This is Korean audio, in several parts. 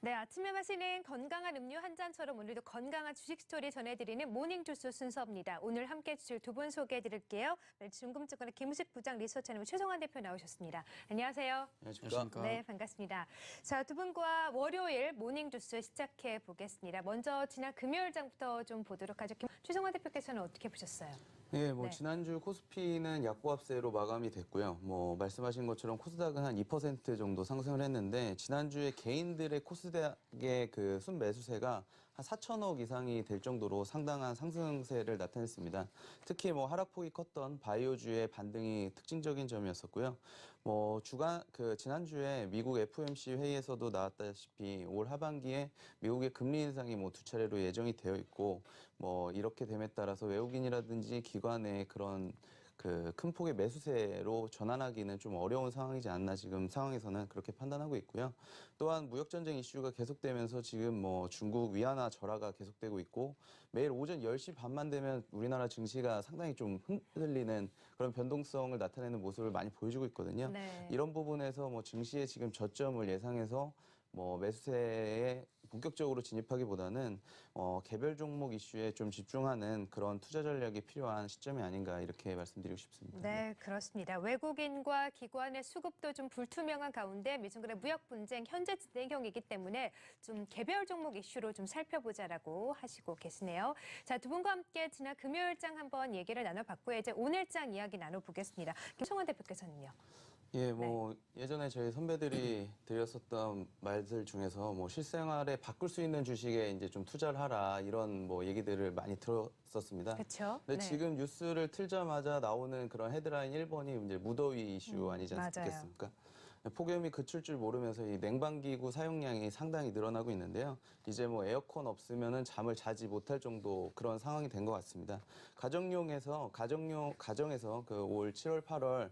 네, 아침에 마시는 건강한 음료 한 잔처럼 오늘도 건강한 주식 스토리 전해드리는 모닝주스 순서입니다. 오늘 함께 해주실 두 분 소개해드릴게요. 중금증권의 김우식 부장 리서치하는 최성환 대표 나오셨습니다. 안녕하세요. 안녕하십니까. 네, 반갑습니다. 자, 두 분과 월요일 모닝주스 시작해 보겠습니다. 먼저 지난 금요일장부터 좀 보도록 하죠. 최성환 대표께서는 어떻게 보셨어요? 네, 네. 지난주 코스피는 약보합세로 마감이 됐고요. 말씀하신 것처럼 코스닥은 한 2% 정도 상승을 했는데 지난주에 개인들의 코스닥의 그 순매수세가 한 4천억 이상이 될 정도로 상당한 상승세를 나타냈습니다. 특히 하락폭이 컸던 바이오주의 반등이 특징적인 점이었었고요. 지난주에 미국 FOMC 회의에서도 나왔다시피 올 하반기에 미국의 금리 인상이 두 차례로 예정이 되어 있고 이렇게 됨에 따라서 외국인이라든지 기관의 그런 큰 폭의 매수세로 전환하기는 좀 어려운 상황이지 않나 지금 상황에서는 그렇게 판단하고 있고요. 또한 무역전쟁 이슈가 계속되면서 지금 중국 위안화 절하가 계속되고 있고 매일 오전 10시 반만 되면 우리나라 증시가 상당히 좀 흔들리는 그런 변동성을 나타내는 모습을 많이 보여주고 있거든요. 네. 이런 부분에서 증시에 지금 저점을 예상해서 매수세에 본격적으로 진입하기보다는 개별 종목 이슈에 좀 집중하는 그런 투자 전략이 필요한 시점이 아닌가 이렇게 말씀드리고 싶습니다. 네, 그렇습니다. 외국인과 기관의 수급도 좀 불투명한 가운데 미중 간의 무역 분쟁 현재 진행형이기 때문에 좀 개별 종목 이슈로 좀 살펴보자라고 하시고 계시네요. 자, 두 분과 함께 지난 금요일장 한번 얘기를 나눠봤고요. 이제 오늘장 이야기 나눠보겠습니다. 김성환 대표께서는요. 예, 예전에 저희 선배들이 드렸었던 말들 중에서 실생활에 바꿀 수 있는 주식에 이제 좀 투자를 하라 이런 얘기들을 많이 들었었습니다. 그렇죠. 근데 네. 지금 뉴스를 틀자마자 나오는 그런 헤드라인 1번이 이제 무더위 이슈 아니지 않겠습니까? 폭염이 그칠 줄 모르면서 이 냉방기구 사용량이 상당히 늘어나고 있는데요. 이제 에어컨 없으면은 잠을 자지 못할 정도 그런 상황이 된 것 같습니다. 가정에서 올 7월, 8월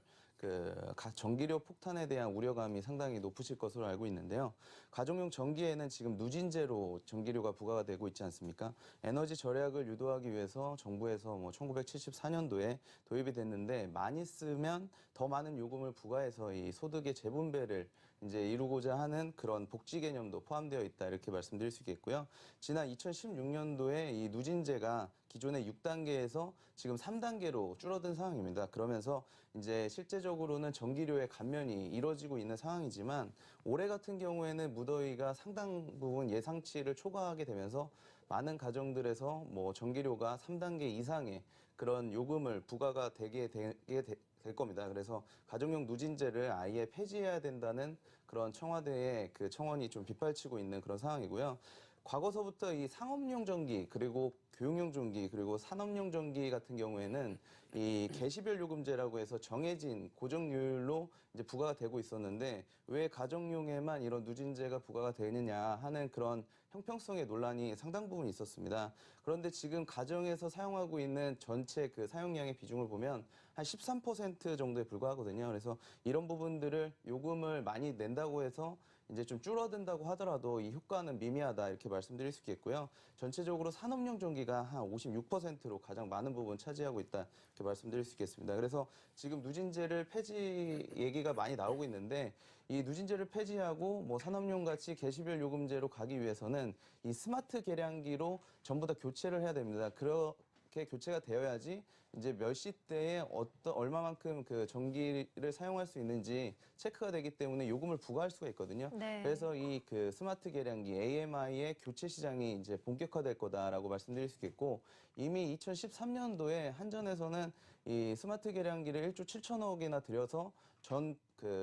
전기료 폭탄에 대한 우려감이 상당히 높으실 것으로 알고 있는데요. 가정용 전기에는 지금 누진제로 전기료가 부과가 되고 있지 않습니까? 에너지 절약을 유도하기 위해서 정부에서 1974년도에 도입이 됐는데 많이 쓰면 더 많은 요금을 부과해서 이 소득의 재분배를 이제 이루고자 하는 그런 복지 개념도 포함되어 있다 이렇게 말씀드릴 수 있겠고요. 지난 2016년도에 이 누진제가 기존의 6단계에서 지금 3단계로 줄어든 상황입니다. 그러면서 이제 실제적으로는 전기료의 감면이 이루어지고 있는 상황이지만 올해 같은 경우에는 무더위가 상당 부분 예상치를 초과하게 되면서 많은 가정들에서 전기료가 3단계 이상의 그런 요금을 부과가 되게 될 겁니다. 그래서 가정용 누진제를 아예 폐지해야 된다는 그런 청와대의 그 청원이 좀 빗발치고 있는 그런 상황이고요. 과거서부터 이 상업용 전기 그리고 교육용 전기 그리고 산업용 전기 같은 경우에는 이 개시별 요금제라고 해서 정해진 고정료율로 이제 부과가 되고 있었는데 왜 가정용에만 이런 누진제가 부과가 되느냐 하는 그런 형평성의 논란이 상당 부분 있었습니다. 그런데 지금 가정에서 사용하고 있는 전체 그 사용량의 비중을 보면 한 13% 정도에 불과하거든요. 그래서 이런 부분들을 요금을 많이 낸다고 해서 이제 좀 줄어든다고 하더라도 이 효과는 미미하다 이렇게 말씀드릴 수 있겠고요. 전체적으로 산업용 전기가 한 56%로 가장 많은 부분 차지하고 있다 이렇게 말씀드릴 수 있겠습니다. 그래서 지금 누진제를 폐지 얘기가 많이 나오고 있는데 이 누진제를 폐지하고 산업용 같이 개시별 요금제로 가기 위해서는 이 스마트 계량기로 전부 다 교체를 해야 됩니다. 그렇게 교체가 되어야지 이제 몇 시대에 얼마만큼 그 전기를 사용할 수 있는지 체크가 되기 때문에 요금을 부과할 수가 있거든요. 네. 그래서 이 그 스마트 계량기 AMI의 교체 시장이 이제 본격화될 거다라고 말씀드릴 수 있겠고 이미 2013년도에 한전에서는 이 스마트 계량기를 1조 7천억이나 들여서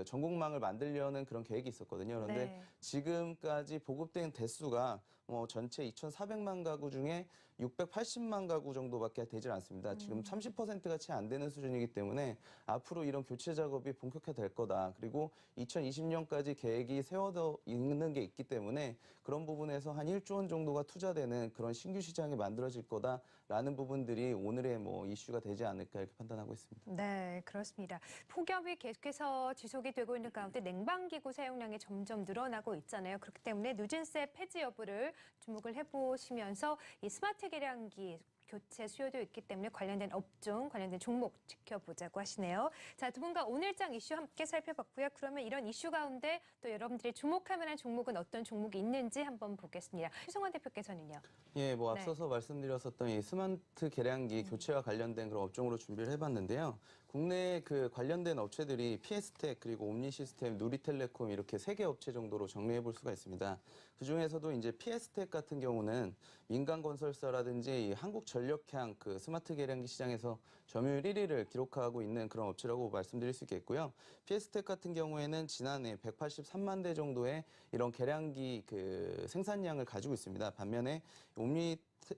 전국망을 만들려는 그런 계획이 있었거든요. 그런데 네. 지금까지 보급된 대수가 전체 2,400만 가구 중에 680만 가구 정도밖에 되질 않습니다. 지금 30%가 채 안 되는 수준이기 때문에 앞으로 이런 교체 작업이 본격화될 거다. 그리고 2020년까지 계획이 세워져 있는 게 있기 때문에 그런 부분에서 한 1조 원 정도가 투자되는 그런 신규 시장이 만들어질 거다라는 부분들이 오늘의 이슈가 되지 않을까 이렇게 판단하고 있습니다. 네, 그렇습니다. 폭염이 계속해서 지속이 되고 있는 가운데 냉방기구 사용량이 점점 늘어나고 있잖아요. 그렇기 때문에 누진세 폐지 여부를 주목을 해보시면서 이 스마트 계량기 교체 수요도 있기 때문에 관련된 업종, 관련된 종목 지켜보자고 하시네요. 자, 두 분과 오늘장 이슈 함께 살펴봤고요. 그러면 이런 이슈 가운데 또 여러분들이 주목할 만한 종목은 어떤 종목이 있는지 한번 보겠습니다. 최성환 대표께서는요. 예, 뭐 앞서서 말씀드렸었던 이 스마트 계량기 교체와 관련된 그런 업종으로 준비를 해봤는데요. 국내 그 관련된 업체들이 PS텍 그리고 옴니시스템, 누리텔레콤 이렇게 3개 업체 정도로 정리해 볼 수가 있습니다. 그 중에서도 이제 PS텍 같은 경우는 민간 건설사라든지 이 한국전력향 그 스마트 계량기 시장에서 점유율 1위를 기록하고 있는 그런 업체라고 말씀드릴 수 있겠고요. PS텍 같은 경우에는 지난해 183만 대 정도의 이런 계량기 그 생산량을 가지고 있습니다. 반면에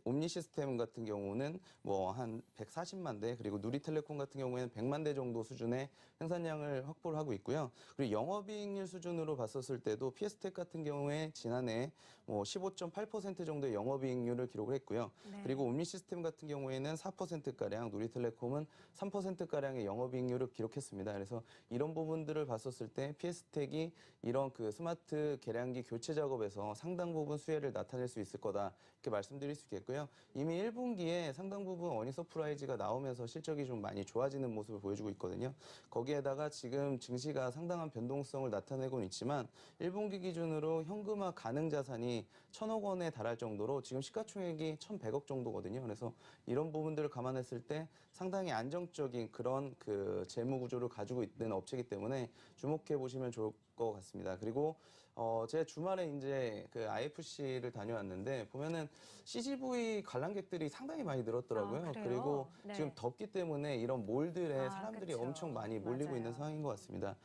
옴니 시스템 같은 경우는 뭐 한 140만 대, 그리고 누리텔레콤 같은 경우에는 100만 대 정도 수준의 생산량을 확보를 하고 있고요. 그리고 영업이익률 수준으로 봤었을 때도 PS텍 같은 경우에 지난해 뭐 15.8% 정도의 영업이익률을 기록을 했고요. 네. 그리고 옴니 시스템 같은 경우에는 4%가량, 누리텔레콤은 3%가량의 영업이익률을 기록했습니다. 그래서 이런 부분들을 봤었을 때 PS텍이 이런 그 스마트 계량기 교체 작업에서 상당 부분 수혜를 나타낼 수 있을 거다, 이렇게 말씀드릴 수 있겠고요. 이미 1분기에 상당 부분 어닝 서프라이즈가 나오면서 실적이 좀 많이 좋아지는 모습을 보여주고 있거든요. 거기에다가 지금 증시가 상당한 변동성을 나타내고는 있지만 1분기 기준으로 현금화 가능 자산이 1,000억 원에 달할 정도로 지금 시가총액이 1,100억 정도거든요. 그래서 이런 부분들을 감안했을 때 상당히 안정적인 그런 그 재무 구조를 가지고 있는 업체이기 때문에 주목해 보시면 좋을 것 같습니다. 그리고 제가 주말에 이제 그 IFC를 다녀왔는데 보면은 CGV 관람객들이 상당히 많이 늘었더라고요. 아, 그래요? 그리고 네. 지금 덥기 때문에 이런 몰들에 사람들이 그쵸. 엄청 많이 몰리고 맞아요. 있는 상황인 것 같습니다.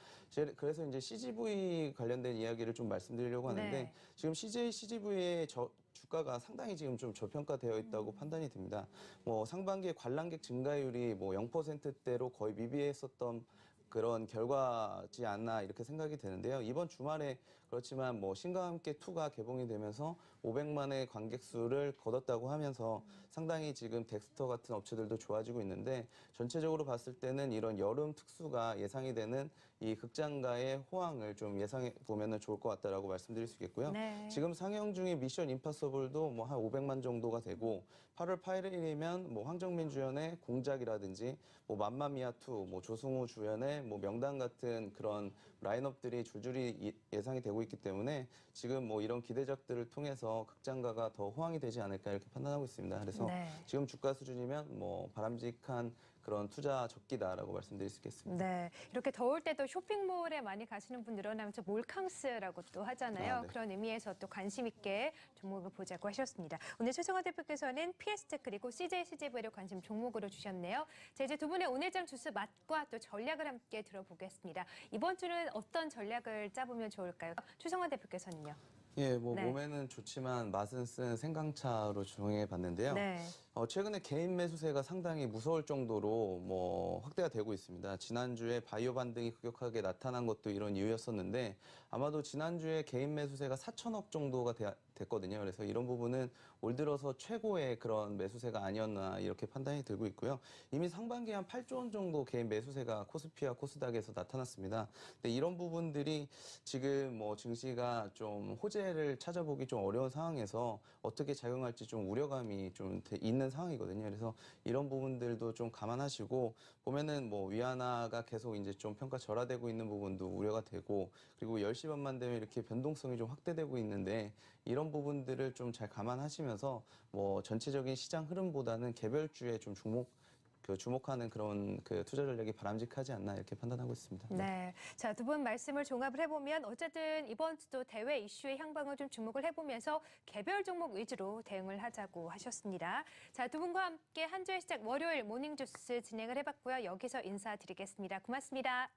그래서 이제 CGV 관련된 이야기를 좀 말씀드리려고 하는데 네. 지금 CGV의 주가가 상당히 지금 좀 저평가되어 있다고 판단이 됩니다. 뭐 상반기에 관람객 증가율이 뭐 0%대로 거의 미비했었던 그런 결과지 않나 이렇게 생각이 되는데요. 이번 주말에 그렇지만 뭐 신과 함께 2가 개봉이 되면서 500만의 관객 수를 거뒀다고 하면서 상당히 지금 덱스터 같은 업체들도 좋아지고 있는데 전체적으로 봤을 때는 이런 여름 특수가 예상이 되는 이 극장가의 호황을 좀 예상해 보면은 좋을 것 같다라고 말씀드릴 수 있겠고요. 네. 지금 상영 중인 미션 임파서블도 뭐 한 500만 정도가 되고 8월 8일이면 뭐 황정민 주연의 공작이라든지 뭐 맘마미아 2, 뭐 조승우 주연의 뭐 명단 같은 그런 라인업들이 줄줄이 예상이 되고 있기 때문에 지금 뭐 이런 기대작들을 통해서 극장가가 더 호황이 되지 않을까 이렇게 판단하고 있습니다. 그래서 네. 지금 주가 수준이면 뭐 바람직한 그런 투자 적기다라고 말씀드릴 수 있겠습니다. 네, 이렇게 더울 때도 쇼핑몰에 많이 가시는 분 늘어나면 저 몰캉스라고 또 하잖아요. 아, 네. 그런 의미에서 또 관심 있게 종목을 보자고 하셨습니다. 오늘 최성화 대표께서는 PS텍 그리고 CJCGV를 관심 종목으로 주셨네요. 자, 이제 두 분의 오늘장 주스 맛과 또 전략을 함께 들어보겠습니다. 이번 주는 어떤 전략을 짜보면 좋을까요? 최성화 대표께서는요. 예, 뭐 네. 몸에는 좋지만 맛은 쓴 생강차로 정해 봤는데요. 네. 최근에 개인 매수세가 상당히 무서울 정도로 뭐 확대가 되고 있습니다. 지난주에 바이오 반등이 급격하게 나타난 것도 이런 이유였었는데 아마도 지난주에 개인 매수세가 4천억 정도가 됐거든요. 그래서 이런 부분은 올 들어서 최고의 그런 매수세가 아니었나 이렇게 판단이 들고 있고요. 이미 상반기에 한 8조 원 정도 개인 매수세가 코스피와 코스닥에서 나타났습니다. 근데 이런 부분들이 지금 뭐 증시가 좀 호재를 찾아보기 좀 어려운 상황에서 어떻게 작용할지 좀 우려감이 좀 있는 상황이거든요. 그래서 이런 부분들도 좀 감안하시고 보면은 뭐 위안화가 계속 이제 좀 평가 절하되고 있는 부분도 우려가 되고 그리고 10시 반만 되면 이렇게 변동성이 좀 확대되고 있는데 이런 부분들을 좀 잘 감안하시면서 뭐 전체적인 시장 흐름보다는 개별주에 좀 주목하는 그런 그 투자 전략이 바람직하지 않나 이렇게 판단하고 있습니다. 네. 자, 두 분 말씀을 종합을 해보면 어쨌든 이번 주도 대외 이슈의 향방을 좀 주목을 해보면서 개별 종목 위주로 대응을 하자고 하셨습니다. 자, 두 분과 함께 한 주의 시작 월요일 모닝주스 진행을 해봤고요. 여기서 인사드리겠습니다. 고맙습니다.